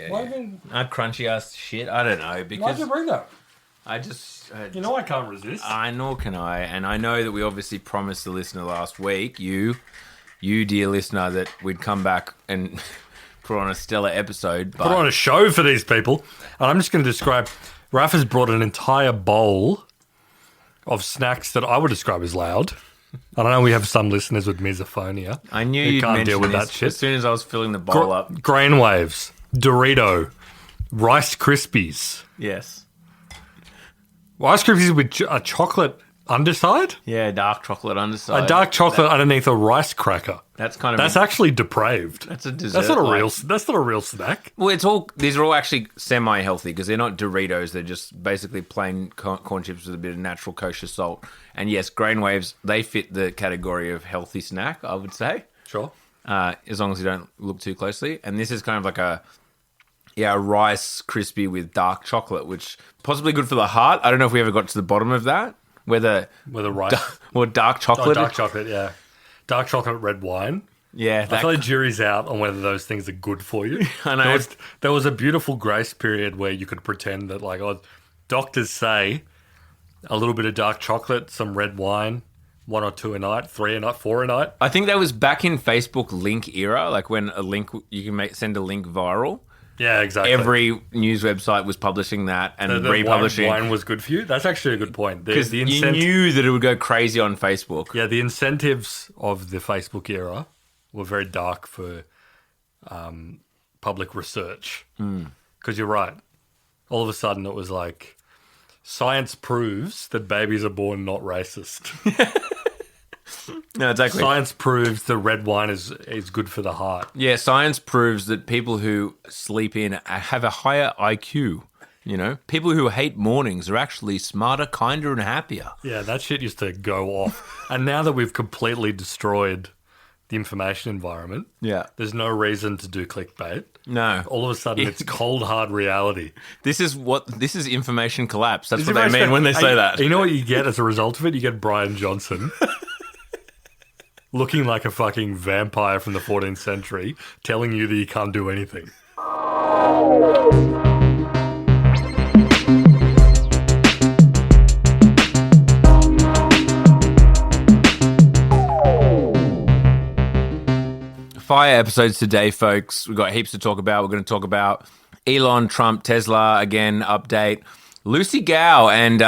Why even... crunchy ass shit. I don't know Why'd because you bring that? I just You know I can't resist. nor can I, and I know that we obviously promised the listener last week, you dear listener, that we'd come back and put on a stellar episode. But Put on a show for these people. And I'm just going to describe... Raph has brought an entire bowl of snacks that I would describe as loud. I don't know, we have some listeners with misophonia. I knew who you'd can't deal mention with this that shit. as soon as I was filling the bowl up. Grain Waves, Dorito, Rice Krispies. Yes. Rice Krispies with a chocolate underside? Yeah, dark chocolate underside. A dark chocolate underneath a rice cracker. That's kind of That's actually depraved. that's a dessert. That's not a real snack. Well, these are all actually semi-healthy because they're not Doritos. They're just basically plain corn chips with a bit of natural kosher salt. And yes, Grain Waves, they fit the category of healthy snack, I would say. Sure. As long as you don't look too closely. And this is kind of like a Rice Krispie with dark chocolate, which possibly good for the heart. I don't know if we ever got to the bottom of that. Whether rice. Dark chocolate. Dark chocolate, yeah. Dark chocolate red wine. Yeah. I feel like jury's out on whether those things are good for you. I know. There was a beautiful grace period where you could pretend that, like, doctors say a little bit of dark chocolate, some red wine, 1 or 2 a night, 3 a night, 4 a night. I think that was back in Facebook link era, like when a link you can send a link viral. Yeah, exactly. Every news website was publishing that and republishing. Wine was good for you. That's actually a good point. Because you knew that it would go crazy on Facebook. Yeah, the incentives of the Facebook era were very dark for public research. Because you're right. All of a sudden it was like, science proves that babies are born not racist. No, exactly. Science proves that red wine is good for the heart. Yeah, science proves that people who sleep in have a higher IQ. You know, people who hate mornings are actually smarter, kinder, and happier. Yeah, that shit used to go off. And now that we've completely destroyed the information environment, there's no reason to do clickbait. No. All of a sudden, it's cold, hard reality. This is information collapse. That's what they mean when they say that. You know what you get as a result of it? You get Brian Johnson looking like a fucking vampire from the 14th century, telling you that you can't do anything. Fire episodes today, folks. We've got heaps to talk about. We're going to talk about Elon, Trump, Tesla, again, update. Lucy Guo and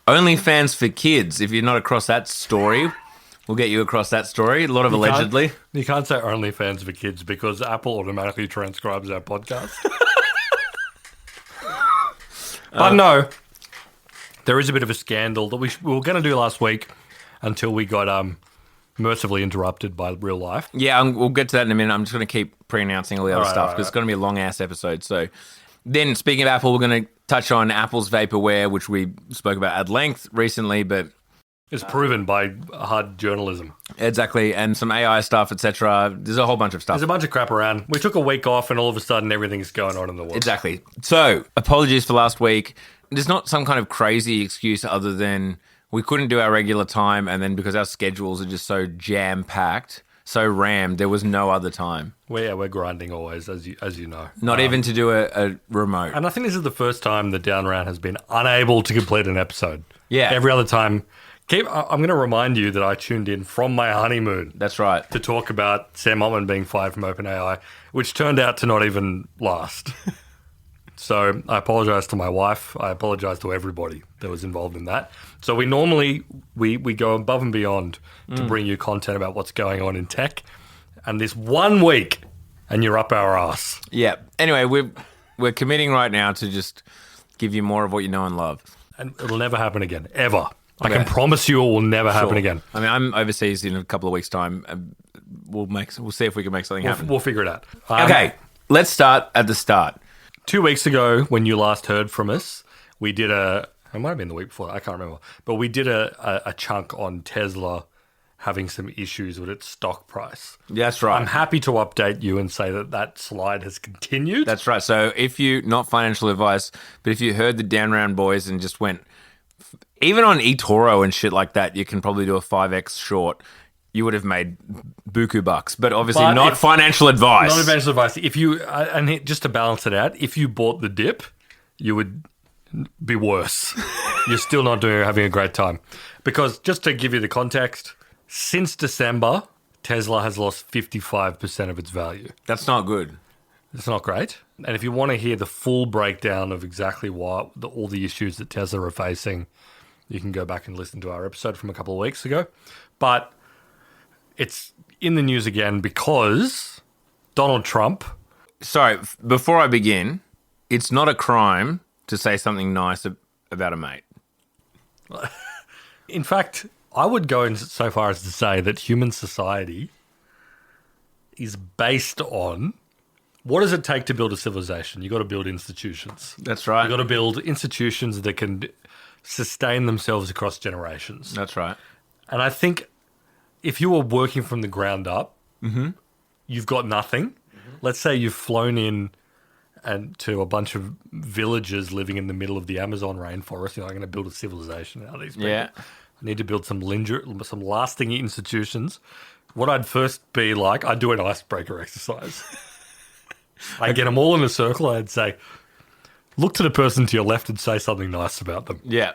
OnlyFans for kids. If you're not across that story, we'll get you across that story. A lot of allegedly. You can't say OnlyFans for kids because Apple automatically transcribes our podcast. But no, there is a bit of a scandal that we were going to do last week until we got mercifully interrupted by real life. Yeah, we'll get to that in a minute. I'm just going to keep pre-announcing all the other stuff because it's going to be a long-ass episode. So then, speaking of Apple, we're going to touch on Apple's vaporware, which we spoke about at length recently, but it's proven by hard journalism. Exactly, and some AI stuff, etc. There's a whole bunch of stuff. There's a bunch of crap around. We took a week off, and all of a sudden, everything's going on in the world. Exactly. So, apologies for last week. There's not some kind of crazy excuse other than we couldn't do our regular time, and then because our schedules are just so jam-packed, so rammed, there was no other time. We're grinding always, as you know. Not even to do a remote. And I think this is the first time the Down Round has been unable to complete an episode. Yeah. Every other time. I'm going to remind you that I tuned in from my honeymoon. That's right. To talk about Sam Altman being fired from OpenAI, which turned out to not even last. So I apologize to my wife. I apologize to everybody that was involved in that. So we normally we go above and beyond to bring you content about what's going on in tech. And this 1 week, and you're up our ass. Yeah. Anyway, we're committing right now to just give you more of what you know and love. And it'll never happen again, ever. I can promise you it will never happen again. I mean, I'm overseas in a couple of weeks' time. We'll see if we can make something happen. We'll figure it out. Okay, let's start at the start. 2 weeks ago, when you last heard from us, we did it might have been the week before, I can't remember, but we did a chunk on Tesla having some issues with its stock price. That's right. I'm happy to update you and say that slide has continued. That's right. So if you, not financial advice, but if you heard the Down Round boys and just went, even on eToro and shit like that, you can probably do a 5x short. you would have made buku bucks, but obviously But not financial advice. Not financial advice. If you just to balance it out, if you bought the dip, you would be worse. You're still not having a great time, because just to give you the context, since December, Tesla has lost 55% of its value. That's not good. It's not great. And if you want to hear the full breakdown of exactly what all the issues that Tesla are facing, you can go back and listen to our episode from a couple of weeks ago. But it's in the news again because Donald Trump... Sorry, before I begin, it's not a crime to say something nice about a mate. In fact, I would go so far as to say that human society is based on... What does it take to build a civilization? You got to build institutions. That's right. You got to build institutions that can sustain themselves across generations. That's right. And I think if you were working from the ground up, you've got nothing. Let's say you've flown in and to a bunch of villagers living in the middle of the Amazon rainforest. You're like, I'm going to build a civilization out of these people. Yeah. I need to build some lasting institutions. What I'd first be like, I'd do an icebreaker exercise. I'd get them all in a circle. I'd say, look to the person to your left and say something nice about them. Yeah.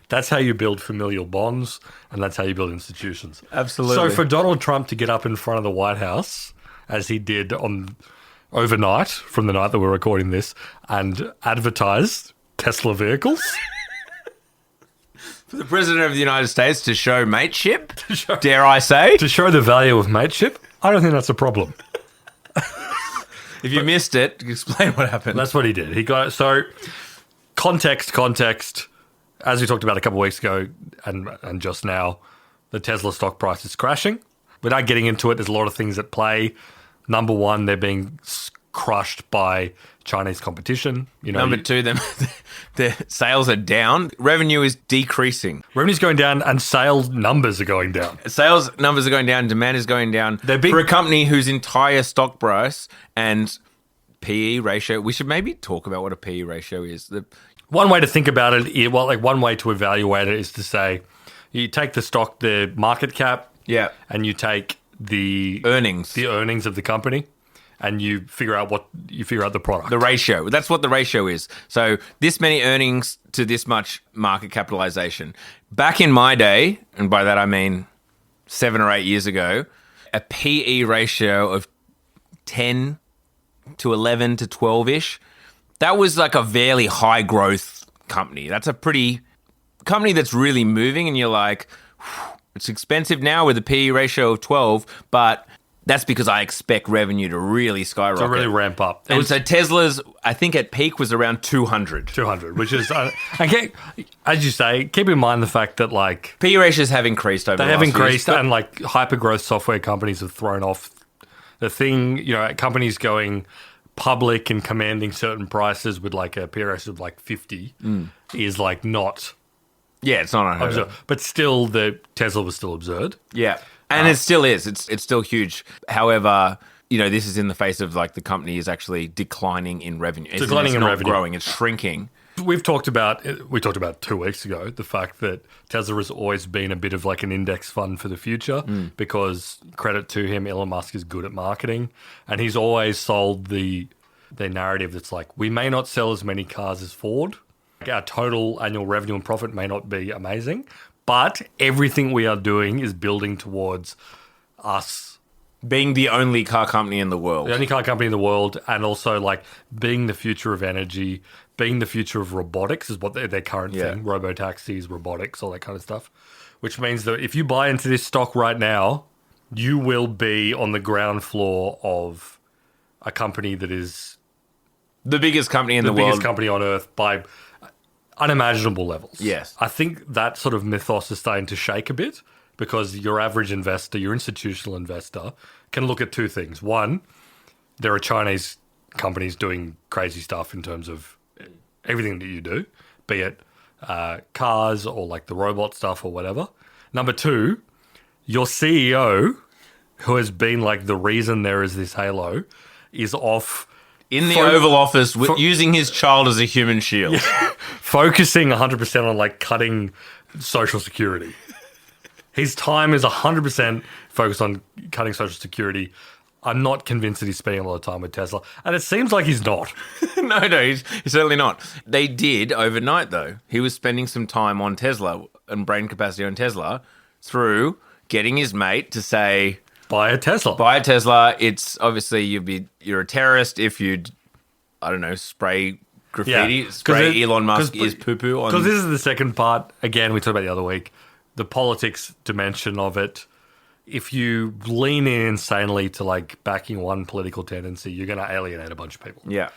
That's how you build familial bonds, and that's how you build institutions. Absolutely. So for Donald Trump to get up in front of the White House, as he did overnight, from the night that we're recording this, and advertise Tesla vehicles... For the President of the United States to show mateship, dare I say? to show the value of mateship, I don't think that's a problem. If you missed it, explain what happened. That's what he did. He got so context. As we talked about a couple of weeks ago, and just now, the Tesla stock price is crashing. Without getting into it, there's a lot of things at play. Number one, they're being crushed by Chinese competition. Number two, their sales are down. Revenue is decreasing. Revenue's going down, and sales numbers are going down. Sales numbers are going down. Demand is going down. For a company whose entire stock price and PE ratio, we should maybe talk about what a PE ratio is. One way to think about it, one way to evaluate it is to say, you take the market cap, and you take the earnings of the company, and you figure out the product. The ratio. That's what the ratio is. So this many earnings to this much market capitalization. Back in my day, and by that I mean 7 or 8 years ago, a PE ratio of 10 to 11 to 12-ish, that was like a fairly high growth company. That's a pretty company that's really moving, and you're like, it's expensive now with a PE ratio of 12, but that's because I expect revenue to really skyrocket. To really ramp up. And so Tesla's, I think at peak was around 200. 200, which is, as you say, keep in mind the fact that like... PE ratios have increased over the last They have increased, years, and like hyper-growth software companies have thrown off the thing, companies going public and commanding certain prices with like a PE ratio of like 50 is like not... Yeah, it's not unheard absurd. of. But still, the Tesla was still absurd. Yeah. And it still is. It's still huge. However, this is in the face of like the company is actually declining in revenue. It's not growing. It's shrinking. We talked about 2 weeks ago the fact that Tesla has always been a bit of like an index fund for the future because, credit to him, Elon Musk is good at marketing, and he's always sold the narrative that's like, we may not sell as many cars as Ford. Our total annual revenue and profit may not be amazing, but everything we are doing is building towards us being the only car company in the world. The only car company in the world, and also like being the future of energy, being the future of robotics is what their current thing. Robotaxis, robotics, all that kind of stuff. Which means that if you buy into this stock right now, you will be on the ground floor of a company that is... the biggest company in the world. The biggest company on Earth by unimaginable levels. Yes. I think that sort of mythos is starting to shake a bit because your average investor, your institutional investor, can look at two things. One, there are Chinese companies doing crazy stuff in terms of everything that you do, be it cars or like the robot stuff or whatever. Number two, your CEO, who has been like the reason there is this halo, is off... in the Oval Office, using his child as a human shield. Focusing 100% on like cutting Social Security. His time is 100% focused on cutting Social Security. I'm not convinced that he's spending a lot of time with Tesla. And it seems like he's not. No, he's certainly not. They did overnight, though. He was spending some time on Tesla and brain capacity on Tesla through getting his mate to say, Buy a Tesla. buy a Tesla. It's obviously you're a terrorist if you, I don't know, spray graffiti, Yeah. spray Elon Musk is poo-poo on. Because this is the second part. Again, we talked about the other week. The politics dimension of it. If you lean in insanely to like backing one political tendency, you're going to alienate a bunch of people. Yeah.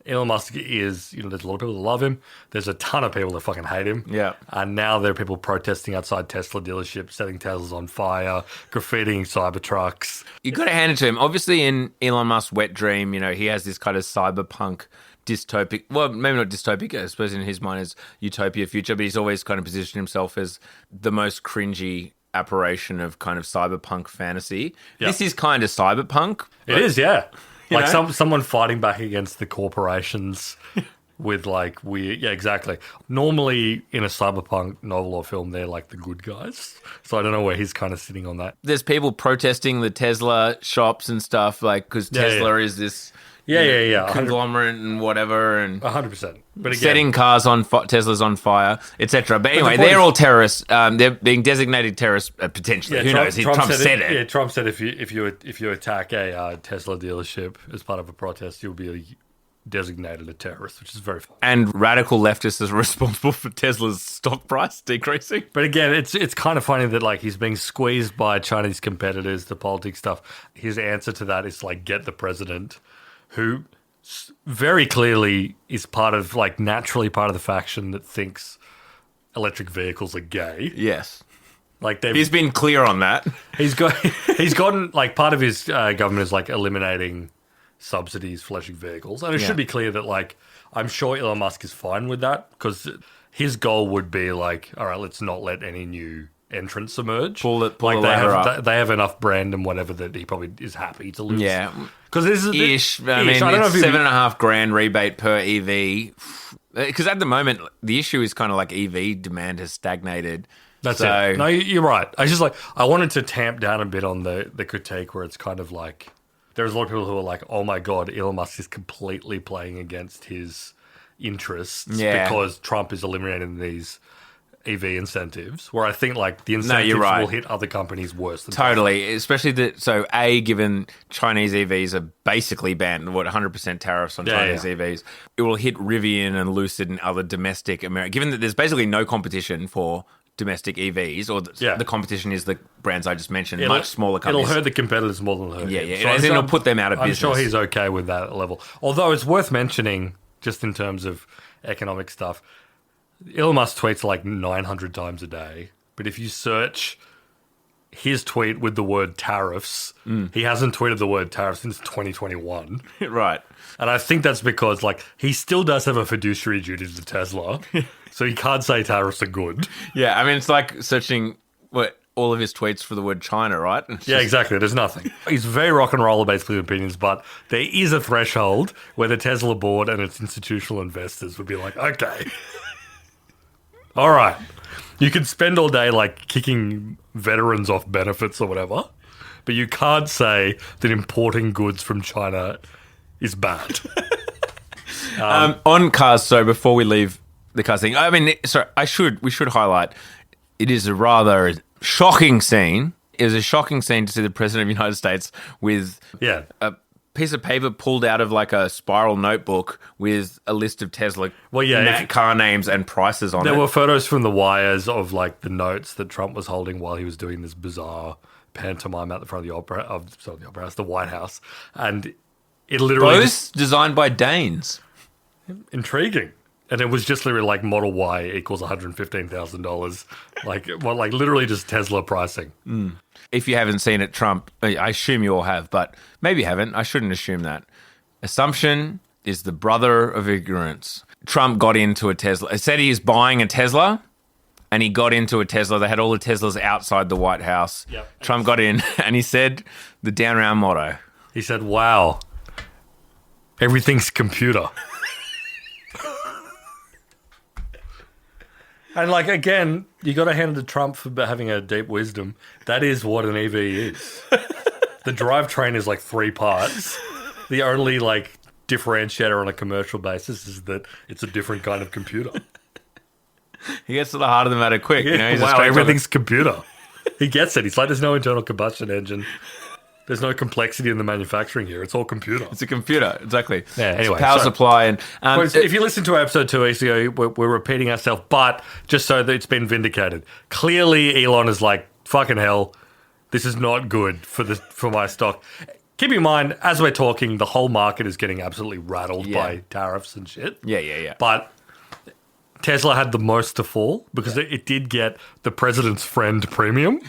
Elon Musk is, there's a lot of people that love him. There's a ton of people that fucking hate him. Yeah. And now there are people protesting outside Tesla dealerships, setting Teslas on fire, graffitiing Cybertrucks. You got to hand it to him. Obviously, in Elon Musk's wet dream, he has this kind of cyberpunk dystopic, well, maybe not dystopic, I suppose in his mind is utopia future, but he's always kind of positioned himself as the most cringy apparition of kind of cyberpunk fantasy. Yep. This is kind of cyberpunk. It is, yeah. Like know? someone fighting back against the corporations with like weird, yeah, exactly. Normally in a cyberpunk novel or film, they're like the good guys. So I don't know where he's kind of sitting on that. There's people protesting the Tesla shops and stuff, like, because Tesla is this Yeah. conglomerate and whatever, and 100%. But again, setting cars on Teslas on fire, etc. But anyway, the point they're is- all terrorists. They're being designated terrorists potentially. Who knows? Trump said it. Yeah, Trump said if you attack a Tesla dealership as part of a protest, you'll be designated a terrorist, which is very fun. And radical leftists are responsible for Tesla's stock price decreasing. But again, it's kind of funny that like he's being squeezed by Chinese competitors, the politics stuff. His answer to that is like get the president, who very clearly is naturally part of the faction that thinks electric vehicles are gay. Yes. Like He's been clear on that. he's gotten like part of his government is like eliminating subsidies for electric vehicles, and it should be clear that like I'm sure Elon Musk is fine with that because his goal would be like, all right, let's not let any new entrants emerge. Pull the like ladder up. they have enough brand and whatever that he probably is happy to lose. Yeah. because this is Ish. I I mean, don't know it's if $7,500 rebate per EV. Because at the moment, the issue is kind of like EV demand has stagnated. That's So- it. No, you're right. I wanted to tamp down a bit on the critique where it's kind of like there's a lot of people who are like, oh my God, Elon Musk is completely playing against his interests because Trump is eliminating these EV incentives, where I think like the incentives right. will hit other companies worse than Totally, especially given Chinese EVs are basically banned, 100% tariffs on Chinese EVs, it will hit Rivian and Lucid and other domestic American. Given that there's basically no competition for domestic EVs, or the competition is the brands I just mentioned, much smaller companies. It'll hurt the competitors more than hurt him. And then it'll put them out of business. I'm sure he's okay with that level. Although it's worth mentioning, just in terms of economic stuff, Elon Musk tweets like 900 times a day. But if you search his tweet with the word tariffs, he hasn't tweeted the word tariffs since 2021. Right. And I think that's because like he still does have a fiduciary duty to Tesla. So he can't say tariffs are good. Yeah, I mean, it's like searching all of his tweets for the word China, right? Yeah, exactly. There's nothing. He's very rock and roller basically with opinions, but there is a threshold where the Tesla board and its institutional investors would be like, okay, all right, you can spend all day like kicking veterans off benefits or whatever, but you can't say that importing goods from China is bad. On cars, so before we leave the cars thing, I mean, sorry, we should highlight, it is a rather shocking scene. It was a shocking scene to see the President of the United States with a piece of paper pulled out of like a spiral notebook with a list of Tesla car names and prices on it. There were photos from the wires of like the notes that Trump was holding while he was doing this bizarre pantomime out the front of the White House, and it literally both designed by Danes. Intriguing. And it was just literally like Model Y equals $115,000. like literally just Tesla pricing. If you haven't seen it, Trump, I assume you all have, but maybe you haven't. I shouldn't assume that. Assumption is the brother of ignorance. Trump got into a Tesla. It said he is buying a Tesla, and he got into a Tesla. They had all the Teslas outside the White House. Yep. Trump got in, and he said the down round motto. He said, wow, everything's computer. And like, again, you got to hand it to Trump for having a deep wisdom. That is what an EV is. The drivetrain is like 3 parts. The only like differentiator on a commercial basis is that it's a different kind of computer. He gets to the heart of the matter quick. You know, he's a Wow, straight everything's computer. He gets it. He's like, there's no internal combustion engine. There's no complexity in the manufacturing here. It's all computer. It's a computer, exactly. Yeah, anyway, it's power so- supply. And If you listen to our episode 2 weeks ago, we're repeating ourselves, but just so that it's been vindicated. Clearly, Elon is like, fucking hell, this is not good for my stock. Keep in mind, as we're talking, the whole market is getting absolutely rattled by tariffs and shit. Yeah. But Tesla had the most to fall because it did get the president's friend premium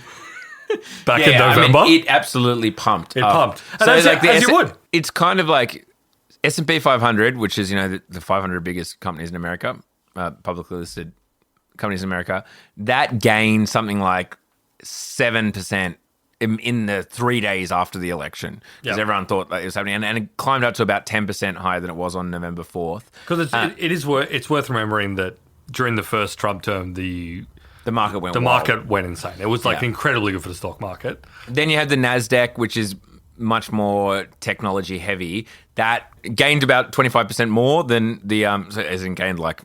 back in November. I mean, it absolutely pumped. It pumped. And So as like as you would. It's kind of like S&P 500, which is, you know, the 500 biggest companies in America, publicly listed companies in America, that gained something like 7% in the 3 days after the election because everyone thought that it was happening, and it climbed up to about 10% higher than it was on November 4th. Because it's worth remembering that during the first Trump term, the market went market went insane. It was like incredibly good for the stock market. Then you had the NASDAQ, which is much more technology heavy. That gained about 25% more than the, so as in gained like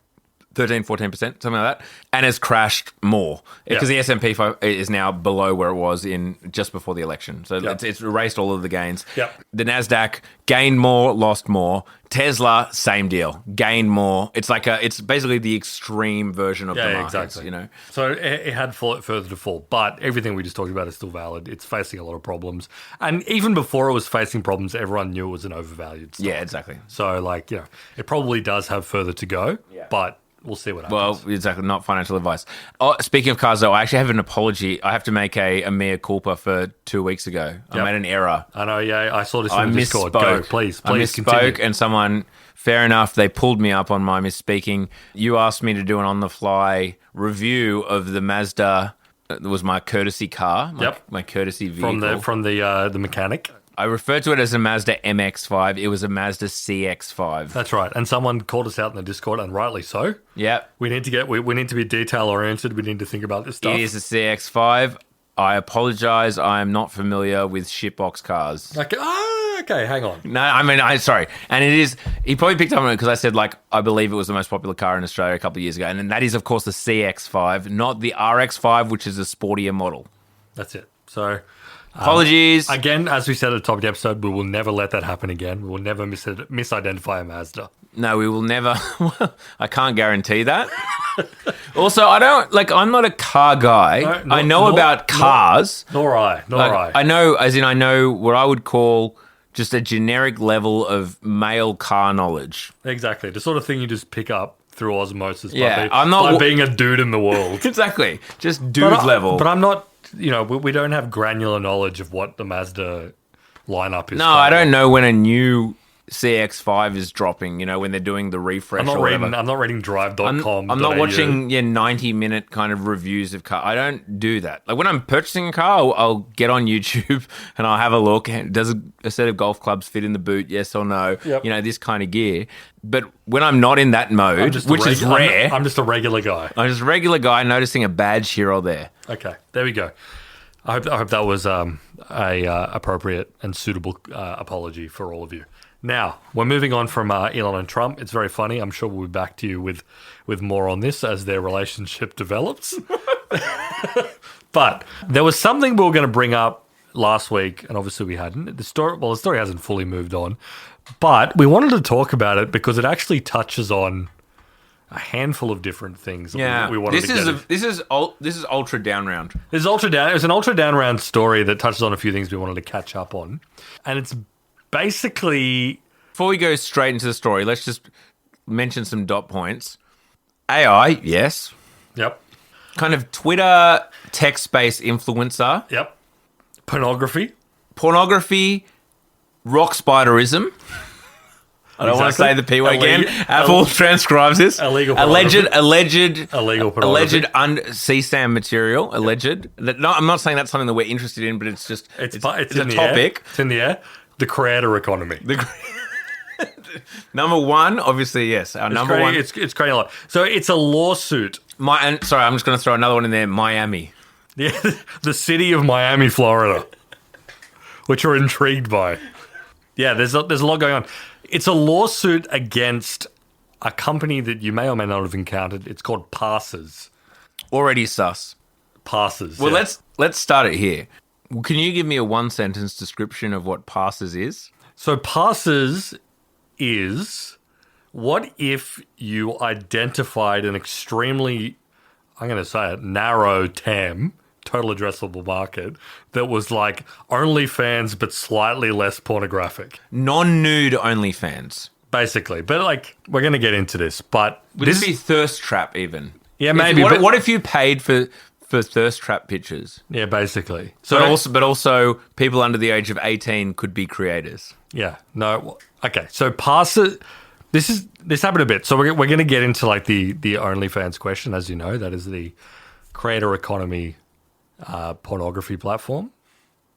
13, 14%, something like that, and has crashed more because the S&P is now below where it was in just before the election. So it's erased all of the gains. Yep. The NASDAQ gained more, lost more. Tesla, same deal, gained more. It's like it's basically the extreme version of the markets, exactly. you know. So it had further to fall, but everything we just talked about is still valid. It's facing a lot of problems, and even before it was facing problems, everyone knew it was an overvalued stock. Yeah, exactly. So like, you know, it probably does have further to go, but we'll see what happens. Well, exactly, not financial advice. Oh, speaking of cars, though, I actually have an apology. I have to make a mea culpa for 2 weeks ago. I made an error. I know, I saw this I in the Discord. misspoke. Go, please I misspoke, continue. and someone, fair enough, they pulled me up on my misspeaking. You asked me to do an on-the-fly review of the Mazda. It was my courtesy car, my courtesy vehicle. From the mechanic. I referred to it as a Mazda MX-5. It was a Mazda CX-5. That's right. And someone called us out in the Discord, and rightly so. Yep. We need to we need to be detail oriented. We need to think about this stuff. It is a CX-5. I apologize. I am not familiar with shitbox cars. Okay, hang on. No, I mean, sorry. And it is, he probably picked up on it because I said, like, I believe it was the most popular car in Australia a couple of years ago. And then that is, of course, the CX-5, not the RX-5, which is a sportier model. That's it. So, apologies. Again, as we said at the top of the episode, we will never let that happen again. We will never misidentify a Mazda. No, we will never. I can't guarantee that. Also, I'm not a car guy. I know about cars. Nor I. I know, as in I know what I would call just a generic level of male car knowledge. Exactly. The sort of thing you just pick up through osmosis by being a dude in the world. Exactly. Just dude level. But I'm not, we don't have granular knowledge of what the Mazda lineup is. No, I don't know when a new CX-5 is dropping, when they're doing the refresh. I'm not reading drive.com. I'm not watching 90-minute kind of reviews of car. I don't do that. Like when I'm purchasing a car, I'll get on YouTube and I'll have a look. Does a set of golf clubs fit in the boot? Yes or no? Yep. This kind of gear. But when I'm not in that mode, which is rare. I'm just a regular guy. I'm just a regular guy noticing a badge here or there. Okay, there we go. I hope that was a appropriate and suitable apology for all of you. Now, we're moving on from Elon and Trump. It's very funny. I'm sure we'll be back to you with more on this as their relationship develops. But there was something we were going to bring up last week, and obviously we hadn't. The story hasn't fully moved on. But we wanted to talk about it because it actually touches on a handful of different things. That we wanted to get into. This is ultra down round. It's an ultra down round story that touches on a few things we wanted to catch up on. And it's basically, before we go straight into the story, let's just mention some dot points. AI, yes. Yep. Kind of Twitter text-based influencer. Yep. Pornography, rock spiderism. I don't want to say the P word again. Apple transcribes this. Alleged CSAM material. Alleged. No, I'm not saying that's something that we're interested in, but it's just it's a topic. It's in the air. The creator economy. Number one, obviously, yes. Our number one. It's creating a lot. So it's a lawsuit. Sorry, I'm just going to throw another one in there. Miami. Yeah, the city of Miami, Florida, which we're intrigued by. Yeah, there's a lot going on. It's a lawsuit against a company that you may or may not have encountered. It's called Passes. Already sus. Passes. Well, yeah. let's start it here. Can you give me a one-sentence description of what Passes is? So Passes is, what if you identified an extremely, I'm going to say it, narrow TAM, total addressable market, that was like OnlyFans but slightly less pornographic. Non-nude OnlyFans. Basically. But like, we're going to get into this. But Would this be thirst trap even? Yeah, maybe. What if you paid for thirst trap pictures? Yeah, basically. So, but also people under the age of 18 could be creators. Yeah. No. Okay. So Passes. This happened a bit. So we're going to get into like the OnlyFans question, as you know, that is the creator economy pornography platform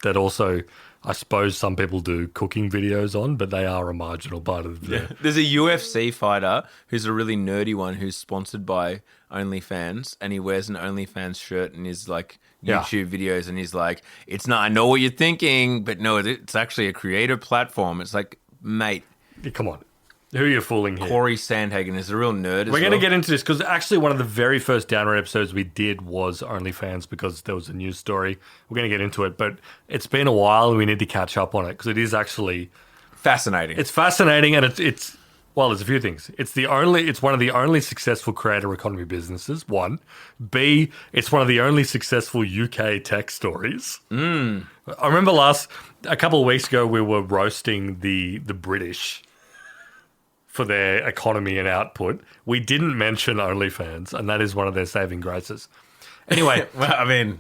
that also, I suppose, some people do cooking videos on, but they are a marginal part of the. There's a UFC fighter who's a really nerdy one who's sponsored by OnlyFans, and he wears an OnlyFans shirt and his like YouTube videos, and he's like, "It's not. I know what you're thinking, but no, it's actually a creator platform." It's like, mate, come on. Who are you fooling here? Corey Sandhagen is a real nerd. We're going to get into this because actually one of the very first Downward episodes we did was OnlyFans because there was a news story. We're going to get into it, but it's been a while and we need to catch up on it because it is actually fascinating. It's fascinating, and it's well, there's a few things. It's one of the only successful creator economy businesses. One, B, it's one of the only successful UK tech stories. I remember a couple of weeks ago we were roasting the British for their economy and output. We didn't mention OnlyFans, and that is one of their saving graces. Anyway. Well, I mean,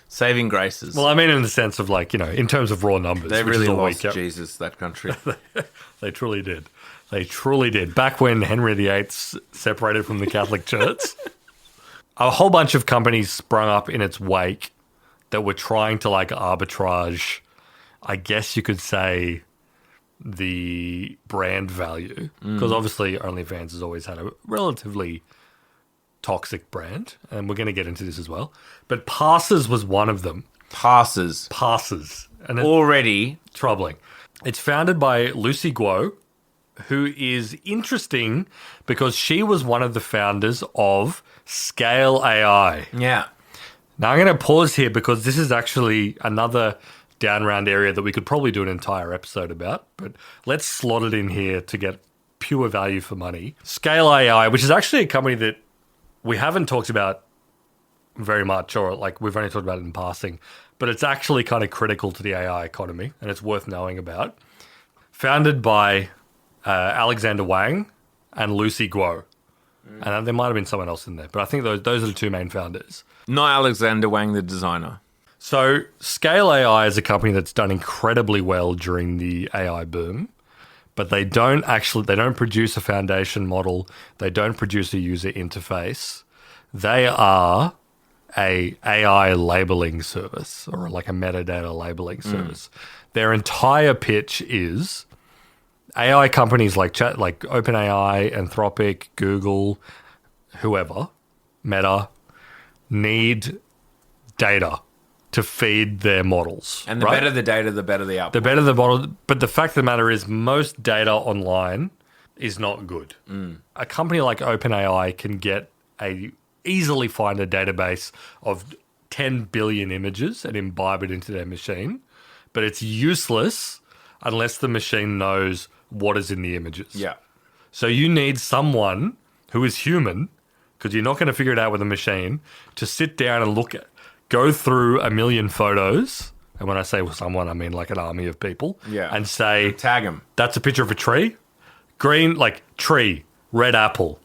saving graces. Well, I mean in the sense of like, in terms of raw numbers. They really lost Jesus, that country. They truly did. They truly did. Back when Henry VIII separated from the Catholic Church, a whole bunch of companies sprung up in its wake that were trying to like arbitrage, I guess you could say, the brand value, because obviously OnlyFans has always had a relatively toxic brand, and we're going to get into this as well. But Passes was one of them. Passes, and already troubling. It's founded by Lucy Guo, who is interesting because she was one of the founders of Scale AI. Yeah. Now I'm going to pause here because this is actually another down round area that we could probably do an entire episode about, but let's slot it in here to get pure value for money. Scale AI, which is actually a company that we haven't talked about very much, or like we've only talked about it in passing, but it's actually kind of critical to the AI economy and it's worth knowing about. Founded by Alexander Wang and Lucy Guo. And there might have been someone else in there, but I think those are the two main founders. Not Alexander Wang, the designer. So Scale AI is a company that's done incredibly well during the AI boom, but they don't produce a foundation model. They don't produce a user interface. They are a AI labeling service, or like a metadata labeling service. Their entire pitch is AI companies like OpenAI, Anthropic, Google, whoever, Meta, need data to feed their models. And the better the data, the better the output. The better the model. But the fact of the matter is most data online is not good. A company like OpenAI can easily find a database of 10 billion images and imbibe it into their machine. But it's useless unless the machine knows what is in the images. Yeah. So you need someone who is human, because you're not going to figure it out with a machine, to sit down and go through a million photos, and when I say someone, I mean like an army of people, and say, tag them. That's a picture of a tree, green, like tree, red apple,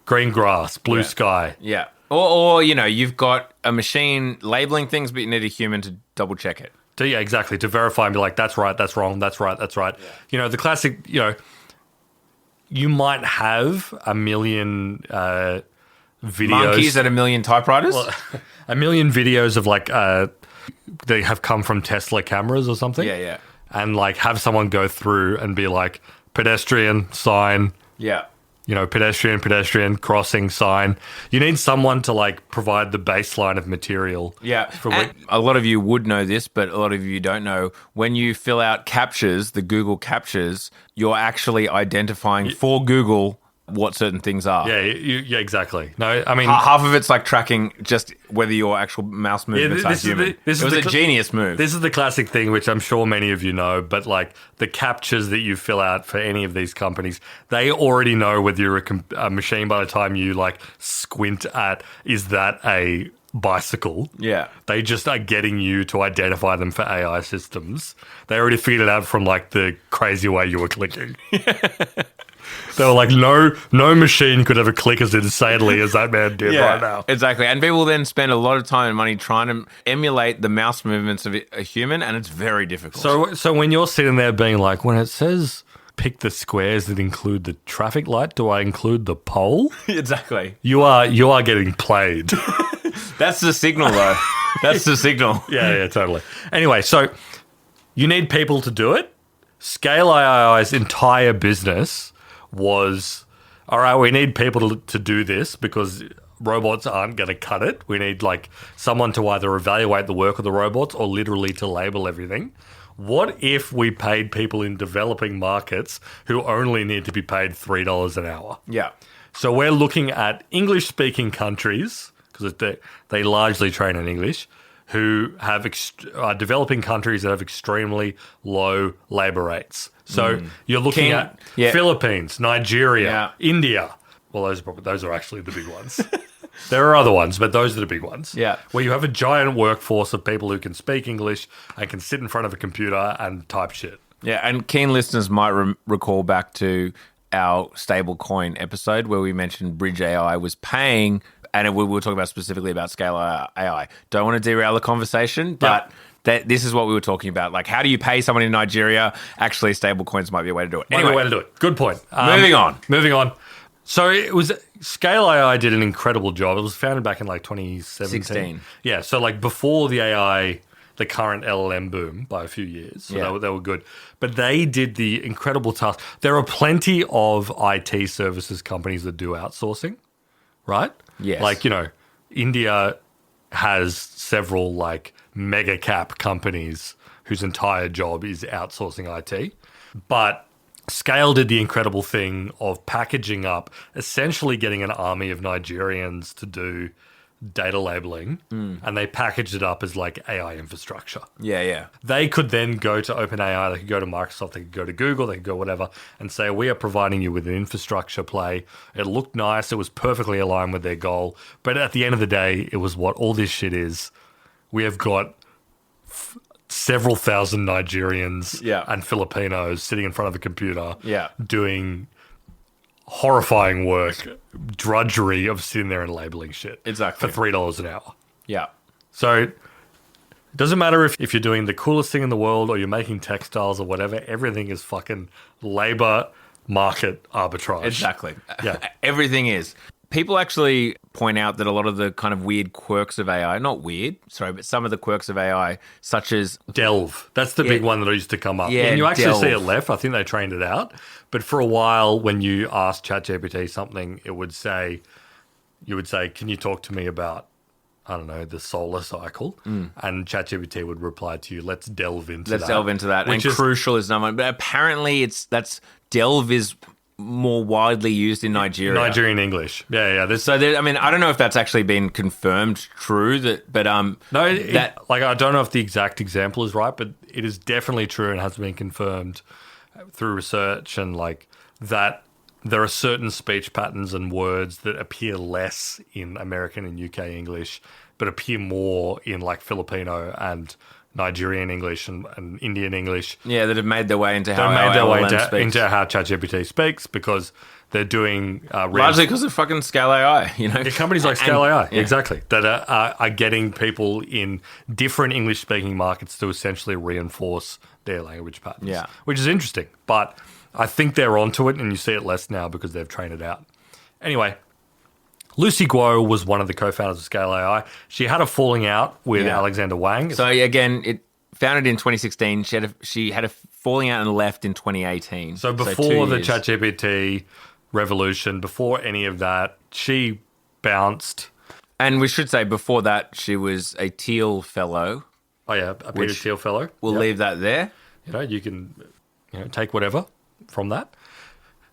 green grass, blue sky. Yeah. Or, you've got a machine labeling things, but you need a human to double check it. Yeah, exactly, to verify and be like, that's right, that's wrong, that's right, that's right. Yeah. The classic, you might have a million videos. Monkeys at a million typewriters? Well, a million videos of like they have come from Tesla cameras or something. Yeah. And like have someone go through and be like, pedestrian, sign, Yeah. pedestrian, crossing, sign. You need someone to like provide the baseline of material. Yeah. For And a lot of you would know this, but a lot of you don't know. When you fill out captures, the Google captures, you're actually identifying for Google what certain things are. yeah, exactly. No, I mean, Half of it's like tracking just whether your actual mouse movements are human. It was a genius move. This is the classic thing, which I'm sure many of you know, but like the captures that you fill out for any of these companies, they already know whether you're a machine by the time you like squint at, is that a bicycle? Yeah. They just are getting you to identify them for AI systems. They already figured it out from like the crazy way you were clicking. They were like, no machine could ever click as insanely as that man did right now. Exactly. And people then spend a lot of time and money trying to emulate the mouse movements of a human, and it's very difficult. So when you're sitting there being like, when it says pick the squares that include the traffic light, do I include the pole? Exactly. You are getting played. That's the signal, though. That's the signal. Yeah, totally. Anyway, so you need people to do it. Scale AI's entire business was, all right, we need people to do this because robots aren't going to cut it. We need like someone to either evaluate the work of the robots or literally to label everything. What if we paid people in developing markets who only need to be paid $3 an hour? Yeah. So we're looking at English-speaking countries, because they largely train in English, who have developing countries that have extremely low labor rates. So you're looking at Philippines, Nigeria, India. Well, those are actually the big ones. There are other ones, but those are the big ones. Yeah. Where you have a giant workforce of people who can speak English and can sit in front of a computer and type shit. Yeah, and keen listeners might recall back to our stablecoin episode where we mentioned Bridge AI was paying, and we were talking about specifically about Scale AI. Don't want to derail the conversation, but this is what we were talking about. Like, how do you pay someone in Nigeria? Actually, stablecoins might be a way to do it. Anyway, way to do it. Good point. Moving on. So it was Scale AI did an incredible job. It was founded back in like 2017. 16. Yeah, so like before the AI, the current LLM boom by a few years. So they were good. But they did the incredible task. There are plenty of IT services companies that do outsourcing, right? Yes. Like, India has several like mega cap companies whose entire job is outsourcing IT. But Scale did the incredible thing of packaging up, essentially getting an army of Nigerians to do data labeling, and they packaged it up as like AI infrastructure. Yeah. They could then go to OpenAI, they could go to Microsoft, they could go to Google, they could go whatever, and say, we are providing you with an infrastructure play. It looked nice, it was perfectly aligned with their goal, but at the end of the day, it was what all this shit is. We have got several thousand Nigerians and Filipinos sitting in front of a computer doing horrifying work, drudgery of sitting there and labeling shit. Exactly. For $3 an hour. Yeah. So it doesn't matter if you're doing the coolest thing in the world or you're making textiles or whatever, everything is fucking labor market arbitrage. Exactly. Yeah. Everything is. People actually point out that a lot of the kind of weird quirks of AI, not weird, sorry, but some of the quirks of AI, such as Delve. That's the big one that used to come up. Yeah, and you actually Delve. see it left. I think they trained it out. But for a while, when you asked ChatGPT something, you would say, can you talk to me about, I don't know, the solar cycle? And ChatGPT would reply to you, let's delve into that. Let's delve into that. And crucial is number one. But apparently delve is more widely used in Nigeria. Nigerian English. Yeah. I don't know if that's actually been confirmed true, I don't know if the exact example is right, but it is definitely true and has been confirmed through research and like that there are certain speech patterns and words that appear less in American and UK English, but appear more in like Filipino and Nigerian English and Indian English. Yeah, that have made their way into how ChatGPT speaks because they're doing largely because of fucking Scale AI, companies like Scale AI, exactly, that are getting people in different English-speaking markets to essentially reinforce their language patterns. Yeah, which is interesting, but I think they're onto it, and you see it less now because they've trained it out. Anyway. Lucy Guo was one of the co-founders of Scale AI. She had a falling out with Alexander Wang. So again, founded in 2016. She had a falling out and left in 2018. So 2 before the years. ChatGPT revolution, before any of that, she bounced. And we should say before that, she was a Teal Fellow. Oh yeah, a Peter Thiel fellow. We'll leave that there. You can take whatever from that.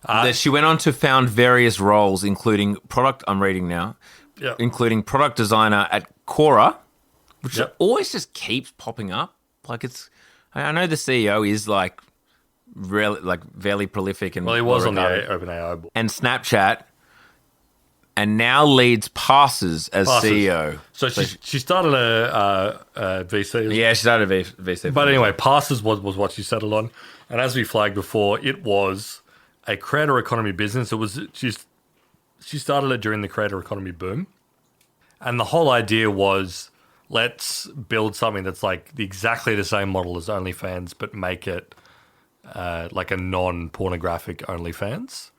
That she went on to found various roles, including product. I'm reading now. Yeah. Including product designer at Quora, which Yep. always just keeps popping up. Like it's, I know the CEO is like fairly prolific and Well, he was on the well-regarded. OpenAI board. And Snapchat, and now leads Passes as Passes. CEO. So she started a VC. Yeah, she started a VC. But anyway, Passes was what she settled on. And as we flagged before, it was a creator economy business. It was she started it during the creator economy boom. And the whole idea was, let's build something that's like exactly the same model as OnlyFans, but make it like a non-pornographic OnlyFans.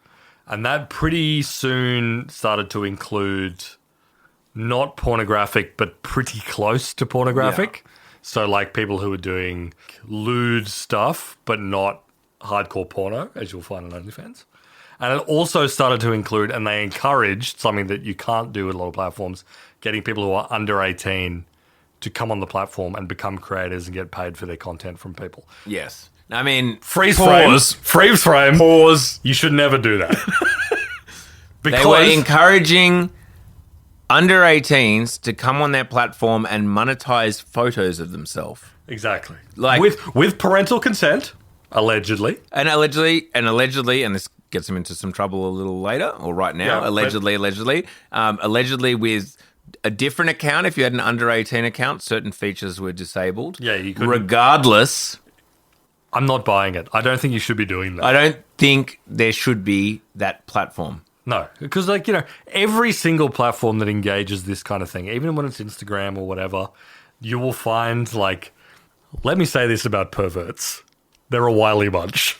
And that pretty soon started to include not pornographic, but pretty close to pornographic. Yeah. So like people who are doing lewd stuff, but not hardcore porno, as you'll find on OnlyFans. And it also started to include, and they encouraged something that you can't do with a lot of platforms, getting people who are under 18 to come on the platform and become creators and get paid for their content from people. Yes. I mean, Freeze pause. frame. Pause. You should never do that. They were encouraging under 18s to come on their platform and monetize photos of themselves. Exactly. Like- with parental consent, allegedly. And allegedly, and this gets him into some trouble a little later, or right now, Yeah, allegedly with a different account. If you had an under 18 account, certain features were disabled. Yeah, you couldn't. Regardless, I'm not buying it. I don't think you should be doing that. I don't think there should be that platform. No, because every single platform that engages this kind of thing, even when it's Instagram or whatever, you will find let me say this about perverts. They're a wily bunch.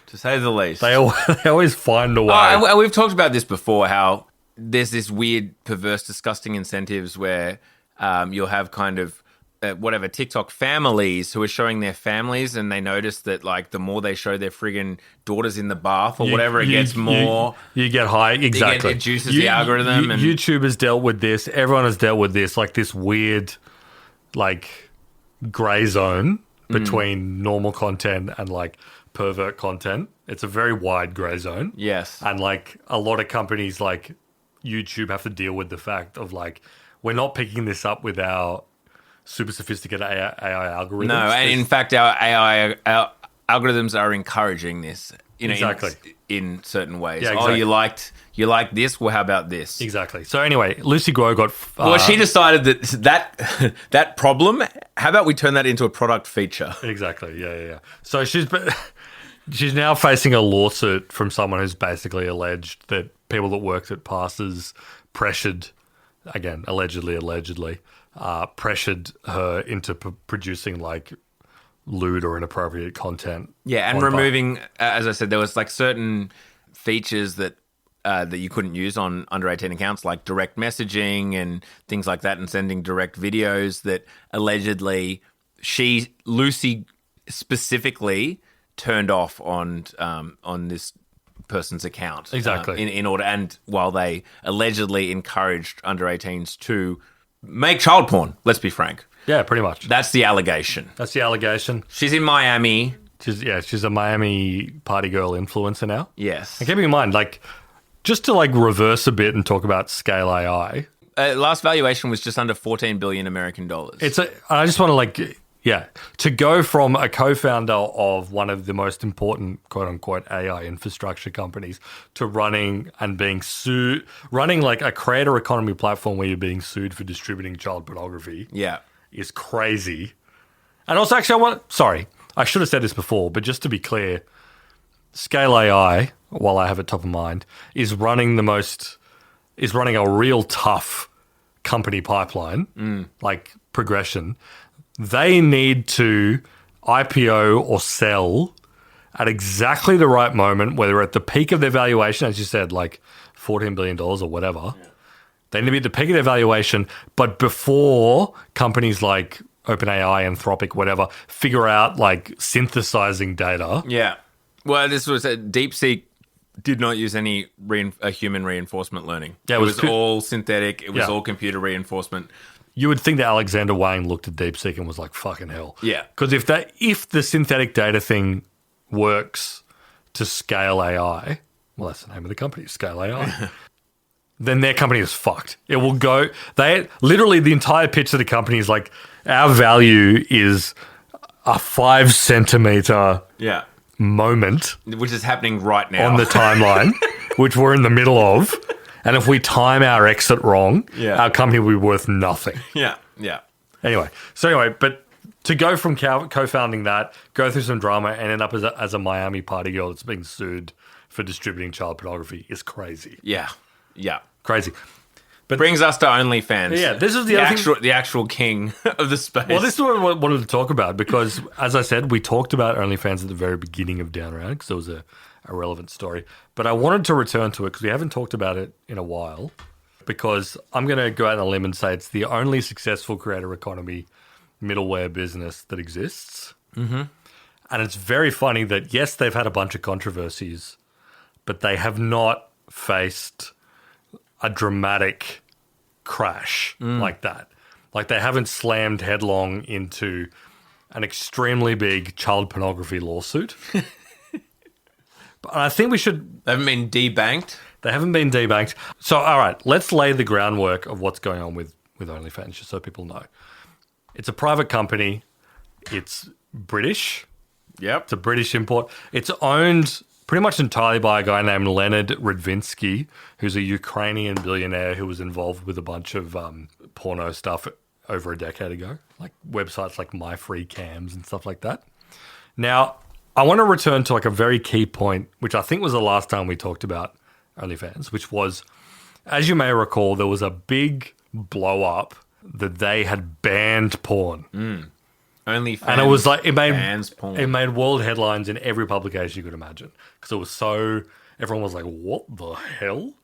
To say the least. They always find a way. And we've talked about this before, how there's this weird, perverse, disgusting incentives where you'll have kind of TikTok families who are showing their families, and they notice that the more they show their friggin' daughters in the bath or whatever, it gets more. You get high, exactly. It juices the algorithm. And YouTube has dealt with this. Everyone has dealt with this, this weird, gray zone between normal content and pervert content. It's a very wide gray zone. Yes. And a lot of companies like YouTube have to deal with the fact of we're not picking this up with our super sophisticated AI algorithms. No, and in fact, our AI algorithms are encouraging this. Exactly. In certain ways. Yeah, exactly. Oh, you like this? Well, how about this? Exactly. So anyway, Lucy Guo got... well, she decided that problem, how about we turn that into a product feature? Exactly. Yeah. So she's now facing a lawsuit from someone who's basically alleged that people that worked at Passes pressured, again, allegedly, pressured her into producing lewd or inappropriate content. Yeah, and removing, as I said, there was certain features that you couldn't use on under 18 accounts, like direct messaging and things like that, and sending direct videos that allegedly Lucy specifically turned off on this person's account. Exactly. In order, and while they allegedly encouraged under 18s to make child porn, let's be frank. Yeah, pretty much. That's the allegation. She's in Miami. She's a Miami party girl influencer now. Yes. And keep in mind, just to reverse a bit and talk about Scale AI. Last valuation was just under 14 billion American dollars. I just want to go from a co-founder of one of the most important quote unquote AI infrastructure companies to running and being sued, running a creator economy platform where you're being sued for distributing child pornography. Yeah. Is crazy. And also, actually, I should have said this before, but just to be clear, Scale AI, while I have it top of mind, is running a real tough company pipeline, progression. They need to IPO or sell at exactly the right moment, whether at the peak of their valuation, as you said, $14 billion or whatever. Yeah. They need to be at the peak of their valuation, but before companies like OpenAI, Anthropic, whatever, figure out like synthesizing data. Yeah. Well, this was DeepSeek did not use any human reinforcement learning. Yeah, it was all synthetic. It was Yeah. all computer reinforcement. You would think that Alexander Wang looked at DeepSeek and was like, fucking hell. Yeah. Because if the synthetic data thing works to scale AI, well, that's the name of the company, Scale AI, then their company is fucked. It will go, literally the entire pitch of the company is like, our value is a 5 centimeter Yeah. moment Which is happening right now. on the timeline, which we're in the middle of. And if we time our exit wrong, Yeah. our company will be worth nothing. Yeah. Yeah. Anyway, but to go from co-founding that, go through some drama, and end up as a Miami party girl that's being sued for distributing child pornography is crazy. Yeah. Yeah. Crazy. Brings us to OnlyFans. Yeah, this is the other thing. the actual king of the space. Well, this is what I wanted to talk about because, as I said, we talked about OnlyFans at the very beginning of Down Around because it was a relevant story. But I wanted to return to it because we haven't talked about it in a while because I'm going to go out on a limb and say it's the only successful creator economy middleware business that exists. Mm-hmm. And it's very funny that, yes, they've had a bunch of controversies, but they have not faced a dramatic crash like that. Like they haven't slammed headlong into an extremely big child pornography lawsuit. But I think we should... They haven't been debanked. They haven't been debanked. So, all right, let's lay the groundwork of what's going on with OnlyFans, just so people know. It's a private company. It's British. Yep. It's a British import. It's owned pretty much entirely by a guy named Leonard Radvinsky, who's a Ukrainian billionaire who was involved with a bunch of porno stuff over a decade ago, like websites like My Free Cams and stuff like that. Now, I want to return to like a very key point, which I think was the last time we talked about OnlyFans, which was, as you may recall, there was a big blow up that they had banned porn. OnlyFans. And it was like bans porn. it made world headlines in every publication you could imagine because it was so everyone was like, "What the hell?"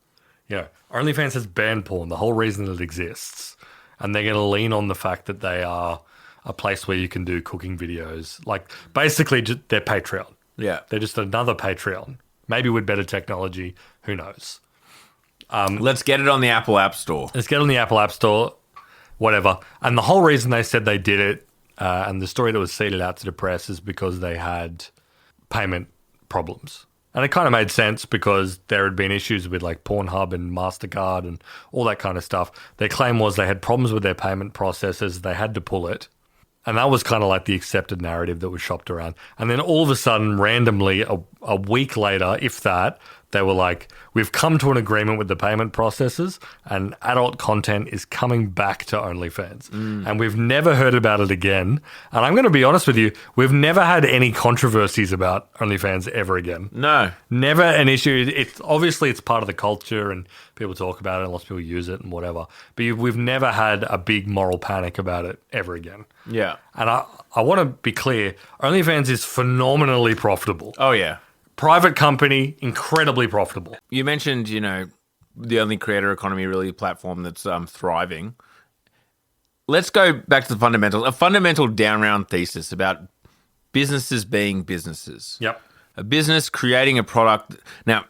You know, OnlyFans has banned porn. The whole reason it exists, and they're going to lean on the fact that they are a place where you can do cooking videos, like basically they're Patreon. Yeah. They're just another Patreon, maybe with better technology. Who knows? Let's get it on the Apple App Store. Let's get on the Apple App Store, whatever. And the whole reason they said they did it. And the story that was seeded out to the press is because they had payment problems. And it kind of made sense because there had been issues with like Pornhub and MasterCard and all that kind of stuff. Their claim was they had problems with their payment processes. They had to pull it. And that was kind of like the accepted narrative that was shopped around. And then all of a sudden, randomly, a week later, if that, they were like, we've come to an agreement with the payment processors and adult content is coming back to OnlyFans. And we've never heard about it again. And I'm going to be honest with you, we've never had any controversies about OnlyFans ever again. No. Never an issue. It's obviously it's part of the culture and people talk about it and lots of people use it and whatever. But we've never had a big moral panic about it ever again. Yeah. And I want to be clear, OnlyFans is phenomenally profitable. Oh, yeah. Private company, incredibly profitable. You mentioned, the only creator economy really platform that's thriving. Let's go back to the fundamentals. A fundamental down round thesis about businesses being businesses. Yep. A business creating a product. Now,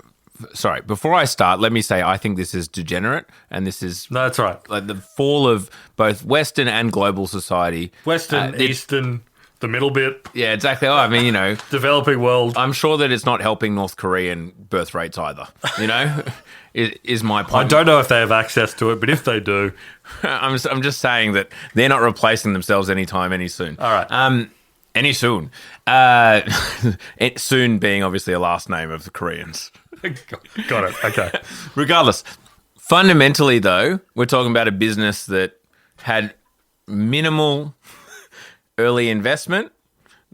sorry, before I start, let me say I think this is degenerate and this is No, that's right. like the fall of both Western and global society. Western, Eastern, the middle bit, Yeah, exactly. Oh, I mean, developing world. I'm sure that it's not helping North Korean birth rates either, is my point. I don't know if they have access to it, but if they do, I'm just saying that they're not replacing themselves anytime any soon. All right. Any soon. Soon being obviously a last name of the Koreans. got it. Okay. Regardless, fundamentally though, we're talking about a business that had minimal early investment,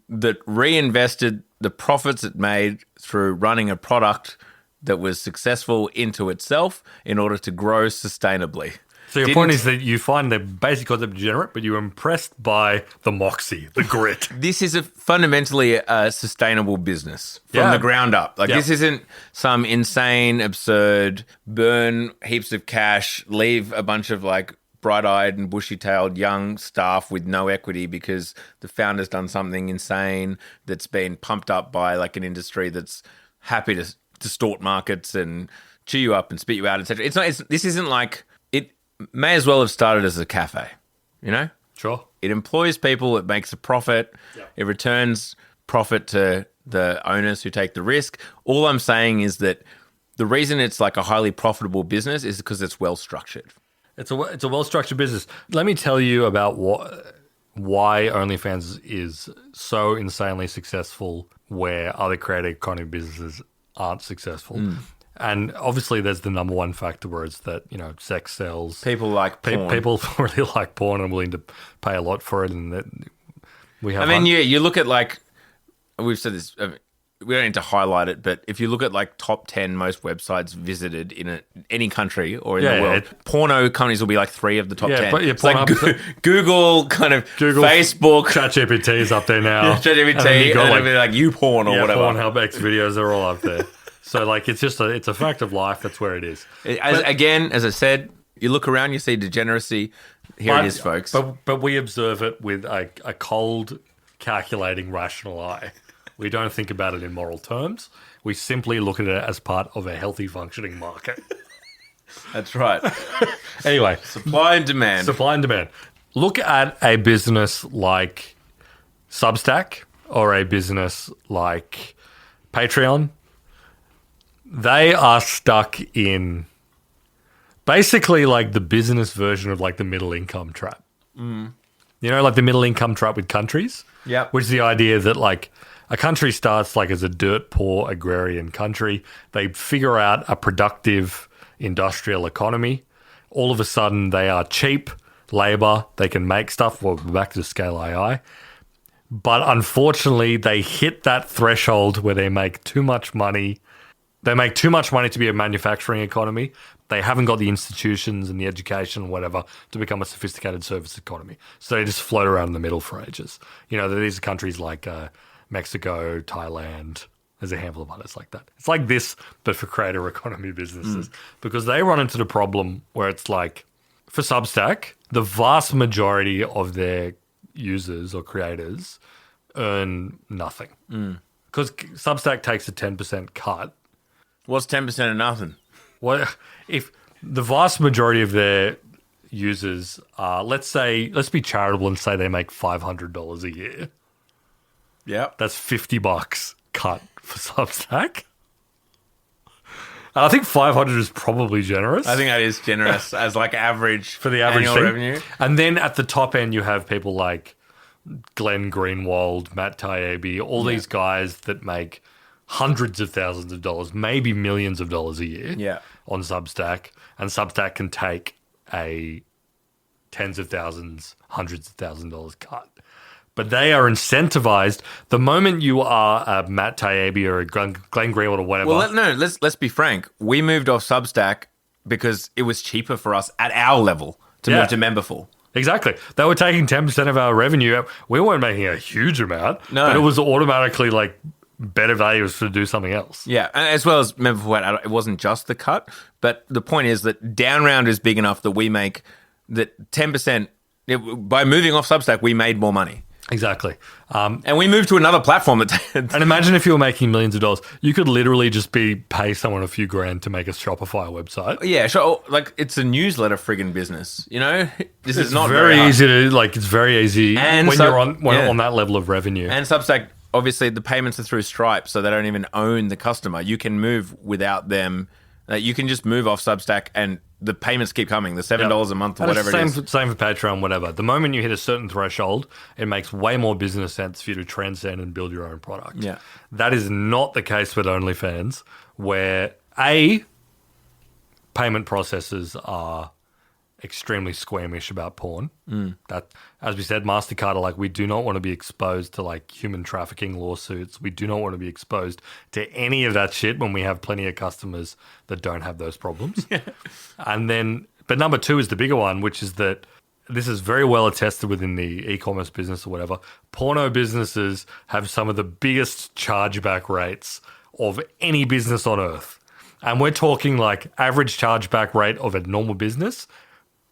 that reinvested the profits it made through running a product that was successful into itself in order to grow sustainably. So your point is that you find the basic concept degenerate, but you're impressed by the moxie, the grit. This is fundamentally a sustainable business from the ground up. Like this isn't some insane, absurd, burn heaps of cash, leave a bunch of like bright-eyed and bushy-tailed young staff with no equity because the founder's done something insane that's been pumped up by like an industry that's happy to distort markets and chew you up and spit you out, etc. This isn't like, it may as well have started as a cafe, you know? Sure. It employs people, it makes a profit, it returns profit to the owners who take the risk. All I'm saying is that the reason it's like a highly profitable business is because it's well structured. It's a well-structured business. Let me tell you about why OnlyFans is so insanely successful where other creator economy businesses aren't successful. And obviously there's the number one factor where it's that, you know, sex sells. People like porn. People really like porn and are willing to pay a lot for it. And that we have. I mean, you look at like, we've said this, we don't need to highlight it, but if you look at like top 10 most websites visited in any country or in the world, porno companies will be like 3 of the top 10. But it's like Google, Facebook. ChatGPT is up there now. ChatGPT, and it'll be like YouPorn or whatever. Pornhub X videos are all up there. So like it's just it's a fact of life. That's where it is. Again, as I said, you look around, you see degeneracy. Here it is, folks. But we observe it with a cold, calculating, rational eye. We don't think about it in moral terms. We simply look at it as part of a healthy, functioning market. That's right. Anyway. Supply and demand. Look at a business like Substack or a business like Patreon. They are stuck in basically like the business version of like the middle income trap. You know, like the middle income trap with countries? Yeah. Which is the idea that like a country starts like as a dirt poor agrarian country. They figure out a productive industrial economy. All of a sudden they are cheap labor. They can make stuff. Well, back to scale AI. But unfortunately they hit that threshold where they make too much money. They make too much money to be a manufacturing economy. They haven't got the institutions and the education, whatever, to become a sophisticated service economy. So they just float around in the middle for ages. You know, these are countries like Mexico, Thailand. There's a handful of others like that. It's like this, but for creator economy businesses. Because they run into the problem where it's like, for Substack, the vast majority of their users or creators earn nothing. Because Substack takes a 10% cut. What's 10% of nothing? What if the vast majority of their users are, let's be charitable and say they make $500 a year. Yeah. That's $50 cut for Substack. And I think 500 is probably generous. I think that is generous as like average for the average annual revenue. And then at the top end, you have people like Glenn Greenwald, Matt Taibbi, all these guys that make hundreds of thousands of dollars, maybe millions of dollars a year on Substack. And Substack can take a tens of thousands, hundreds of $1,000s cut. But they are incentivized. The moment you are a Matt Taibbi or a Glenn Greenwald or whatever. Well, let's be frank. We moved off Substack because it was cheaper for us at our level to move to Memberful. Exactly. They were taking 10% of our revenue. We weren't making a huge amount, but it was automatically like better value was to do something else. Yeah, and as well as Memberful, it wasn't just the cut, but the point is that down round is big enough that we make that 10%. By moving off Substack, we made more money. Exactly. And we moved to another platform. And imagine if you were making millions of dollars. You could literally just pay someone a few grand to make a Shopify website. Yeah, sure. Like, it's a newsletter friggin' business, you know? This is not very hard. easy to, like, it's very easy and when you're on that level of revenue. And Substack, obviously, the payments are through Stripe, so they don't even own the customer. You can move without them. You can just move off Substack and the payments keep coming, the $7 a month or whatever it is. Same for Patreon, whatever. The moment you hit a certain threshold, it makes way more business sense for you to transcend and build your own product. Yeah. That is not the case with OnlyFans, where payment processors are extremely squeamish about porn. That, as we said, MasterCard are like, we do not want to be exposed to like human trafficking lawsuits. We do not want to be exposed to any of that shit when we have plenty of customers that don't have those problems. And then, but number two is the bigger one, which is that this is very well attested within the e-commerce business or whatever. Porno businesses have some of the biggest chargeback rates of any business on earth. And we're talking like average chargeback rate of a normal business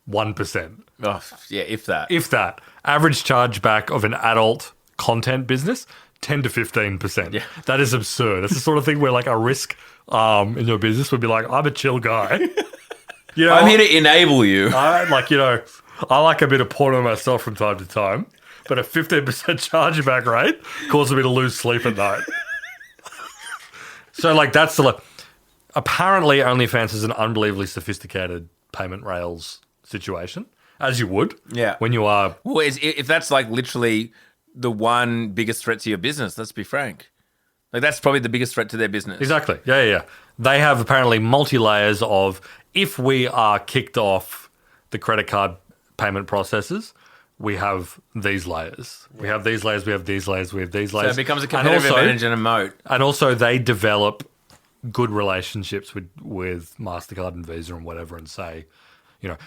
1%. Oh, yeah, if that. If that. Average chargeback of an adult content business, 10 to 15%. Yeah. That is absurd. That's the sort of thing where like a risk in your business would be like, I'm a chill guy. You know, I'm here to enable you. I like a bit of porno myself from time to time, but a 15% chargeback rate causes me to lose sleep at night. So like that's apparently OnlyFans is an unbelievably sophisticated payment rails situation, as you would. Yeah. When you are. Well, if that's like literally the one biggest threat to your business, let's be frank. Like that's probably the biggest threat to their business. Exactly. Yeah. They have apparently multi-layers of, if we are kicked off the credit card payment processes, we have these layers. We have these layers, we have these layers, we have these layers. So it becomes a competitive advantage and a moat. And also they develop good relationships with MasterCard and Visa and whatever, and say,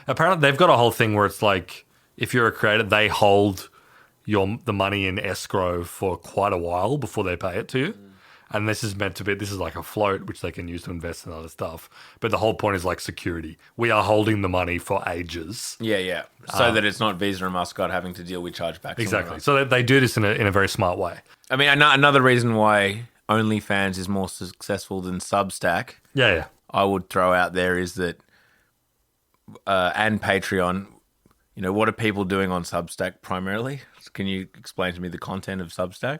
apparently they've got a whole thing where it's like, if you're a creator, they hold the money in escrow for quite a while before they pay it to you. And this is like a float, which they can use to invest in other stuff. But the whole point is like security. We are holding the money for ages. Yeah. So that it's not Visa and MasterCard having to deal with chargebacks. Exactly. So they do this in a very smart way. I mean, another reason why OnlyFans is more successful than Substack, Yeah. I would throw out there is that, and Patreon, what are people doing on Substack primarily? Can you explain to me the content of Substack?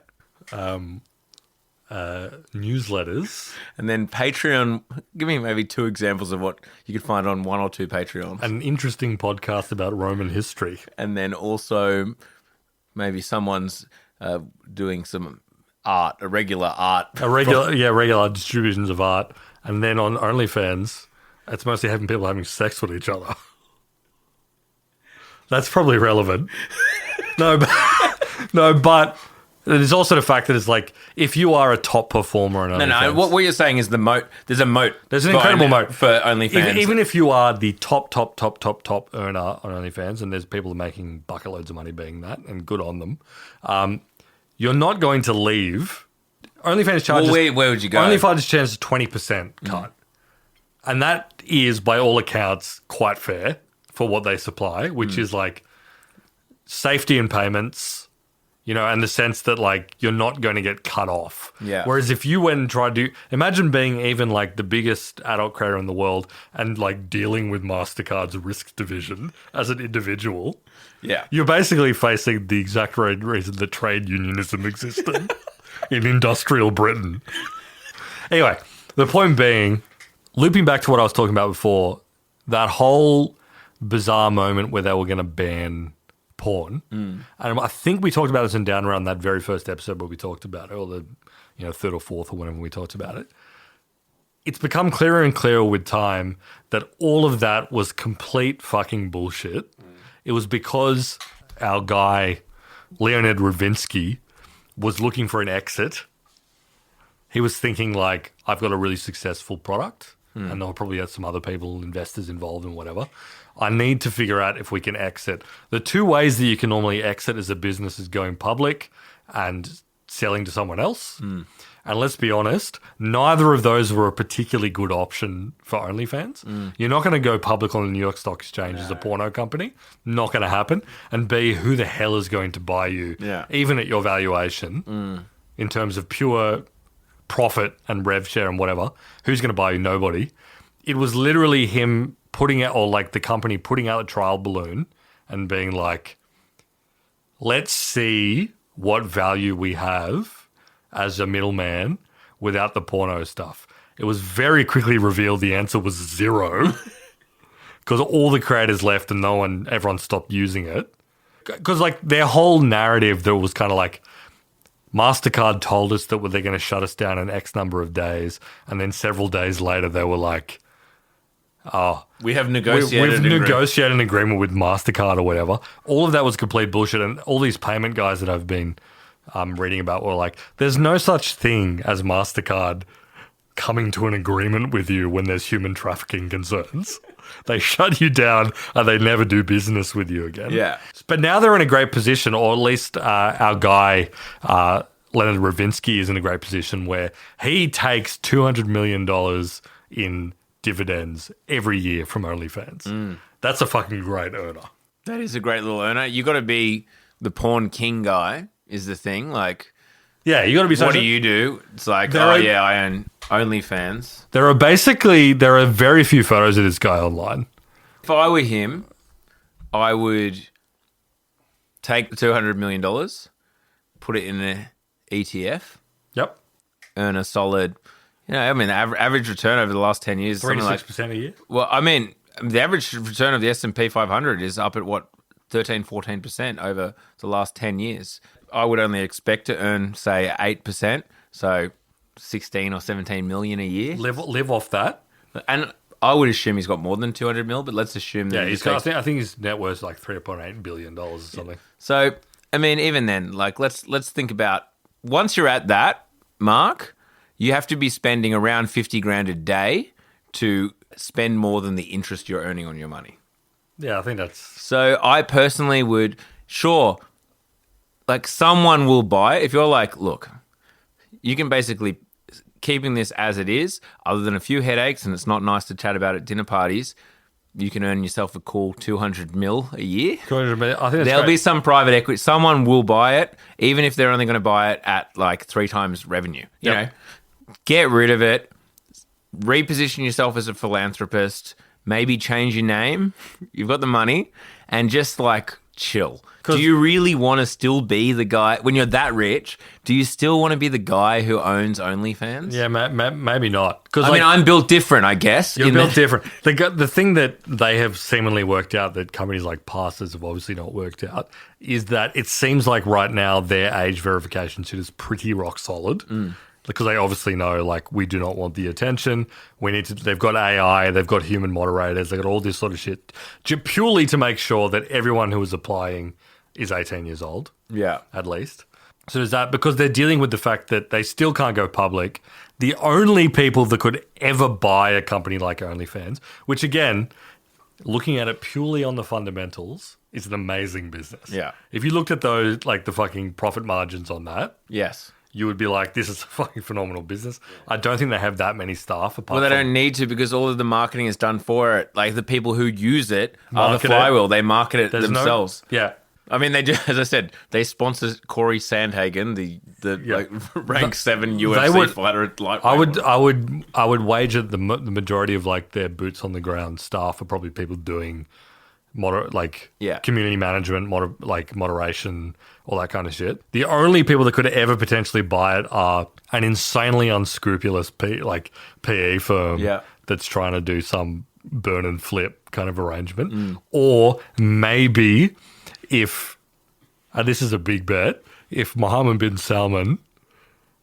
Newsletters. And then Patreon, give me maybe 2 examples of what you could find on 1 or 2 Patreons. An interesting podcast about Roman history. And then also maybe someone's doing some art, regular Regular distributions of art. And then on OnlyFans, it's mostly people having sex with each other. That's probably relevant. But there's also the fact that it's like, if you are a top performer on OnlyFans... No, what you're saying is the moat. There's a moat. There's an incredible moat. For OnlyFans. Even if you are the top earner on OnlyFans, and there's people making bucket loads of money being that, and good on them, you're not going to leave. OnlyFans charges... Well, where would you go? OnlyFans charges a 20% cut. And that is, by all accounts, quite fair for what they supply, which is like safety and payments... and the sense that, like, you're not going to get cut off. Yeah. Whereas if you went and tried to... Imagine being even, like, the biggest adult creator in the world and, like, dealing with MasterCard's risk division as an individual. Yeah. You're basically facing the exact reason that trade unionism existed in industrial Britain. Anyway, the point being, looping back to what I was talking about before, that whole bizarre moment where they were going to ban... porn. And I think we talked about this in Down Around that very first episode where we talked about it, or the third or fourth or whenever we talked about it. It's become clearer and clearer with time that all of that was complete fucking bullshit. It was because our guy, Leonid Ravinsky, was looking for an exit. He was thinking like, I've got a really successful product and there'll probably have some other people, investors involved and whatever. I need to figure out if we can exit. The 2 ways that you can normally exit as a business is going public and selling to someone else. And let's be honest, neither of those were a particularly good option for OnlyFans. You're not going to go public on the New York Stock Exchange as a porno company. Not going to happen. And B, who the hell is going to buy you, even at your valuation, in terms of pure profit and rev share and whatever? Who's going to buy you? Nobody. It was literally him putting out, or like the company putting out a trial balloon and being like, let's see what value we have as a middleman without the porno stuff. It was very quickly revealed the answer was 0 because all the creators left and everyone stopped using it. Because like their whole narrative that was kind of like, MasterCard told us that they're going to shut us down in X number of days, and then several days later they were like, we have negotiated an agreement with MasterCard or whatever. All of that was complete bullshit. And all these payment guys that I've been reading about were like, there's no such thing as MasterCard coming to an agreement with you when there's human trafficking concerns. They shut you down and they never do business with you again. Yeah. But now they're in a great position, or at least our guy, Leonard Ravinsky, is in a great position where he takes $200 million in dividends every year from OnlyFans. That's a fucking great earner. That is a great little earner. You got to be the porn king guy is the thing. Like, Yeah, you got to be. what do you do? It's like, I own OnlyFans. There are very few photos of this guy online. If I were him, I would take the $200 million, put it in an ETF, Yep, earn a solid, the average return over the last 10 years is something like 36% a year. Well, the average return of the S&P 500 is up at, 13, 14% over the last 10 years. I would only expect to earn, say, 8%, so 16 or 17 million a year. Live off that. And I would assume he's got more than 200 mil, but let's assume that I think his net worth is like $3.8 billion or something. So, even then, like, let's think about, once you're at that mark, you have to be spending around 50 grand a day to spend more than the interest you're earning on your money. Yeah, I think that's... So I personally would, sure, like, someone will buy it. If you're like, look, you can basically, keeping this as it is, other than a few headaches, and it's not nice to chat about at dinner parties, you can earn yourself a cool 200 mil a year. 200 million. I think There'll be some private equity. Someone will buy it, even if they're only going to buy it at like 3 times revenue. You know, get rid of it, reposition yourself as a philanthropist, maybe change your name. You've got the money, and just like chill. Do you really want to still be the guy when you're that rich? Do you still want to be the guy who owns OnlyFans? Yeah, maybe not. Because I'm built different, I guess. You're built different. The thing that they have seemingly worked out that companies like Parsons have obviously not worked out is that it seems like right now their age verification shit is pretty rock solid. Because they obviously know, like, we do not want the attention. They've got AI, they've got human moderators, they've got all this sort of shit purely to make sure that everyone who is applying is 18 years old. Yeah. At least. So there's that, because they're dealing with the fact that they still can't go public. The only people that could ever buy a company like OnlyFans, which again, looking at it purely on the fundamentals, is an amazing business. Yeah. If you looked at those, like the fucking profit margins on that. Yes. You would be like, this is a fucking phenomenal business. I don't think they have that many staff. Well, they don't need to, because all of the marketing is done for it. Like, the people who use it are the flywheel. They market it themselves. Yeah. I mean, they do, as I said, they sponsor Corey Sandhagen, like rank 7 UFC fighter at lightweight. I would wager the majority of like their boots on the ground staff are probably people doing community management, moderation, all that kind of shit. The only people that could ever potentially buy it are an insanely unscrupulous PE firm that's trying to do some burn and flip kind of arrangement, or maybe if, and this is a big bet, if Mohammed bin Salman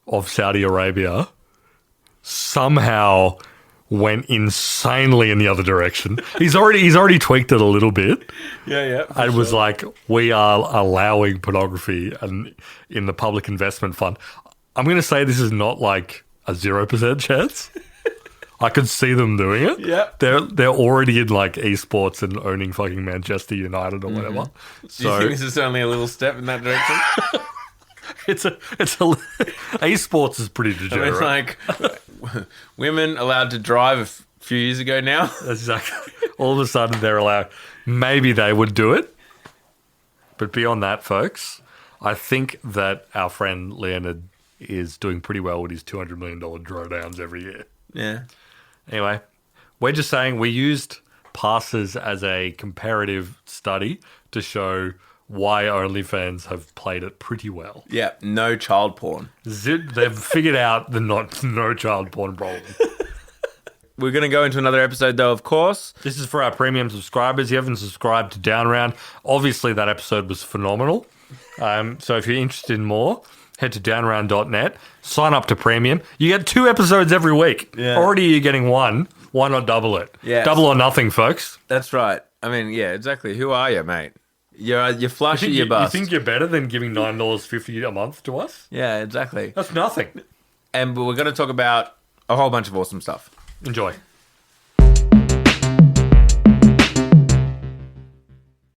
of Saudi Arabia somehow went insanely in the other direction. He's already tweaked it a little bit. Yeah. And was like, we are allowing pornography and in the public investment fund. I'm going to say this is not like a 0% chance. I could see them doing it. Yeah. They're already in like esports and owning fucking Manchester United or whatever. So, do you think this is only a little step in that direction? esports is pretty degenerate. Like women allowed to drive a few years ago now. That's exactly. All of a sudden they're allowed. Maybe they would do it. But beyond that, folks, I think that our friend Leonard is doing pretty well with his $200 million drawdowns every year. Yeah. Anyway, we're just saying we used passes as a comparative study to show why OnlyFans have played it pretty well. Yeah, no child porn. They've figured out the no child porn problem. We're going to go into another episode, though, of course. This is for our premium subscribers. You haven't subscribed to Down Round. Obviously, that episode was phenomenal. So if you're interested in more, head to downround.net, sign up to premium. You get 2 episodes every week. Yeah. Already you're getting 1. Why not double it? Yeah. Double or nothing, folks. That's right. I mean, yeah, exactly. Who are you, mate? You're flush at your bust. You think you're better than giving $9.50 a month to us? Yeah, exactly. That's nothing. And we're going to talk about a whole bunch of awesome stuff. Enjoy.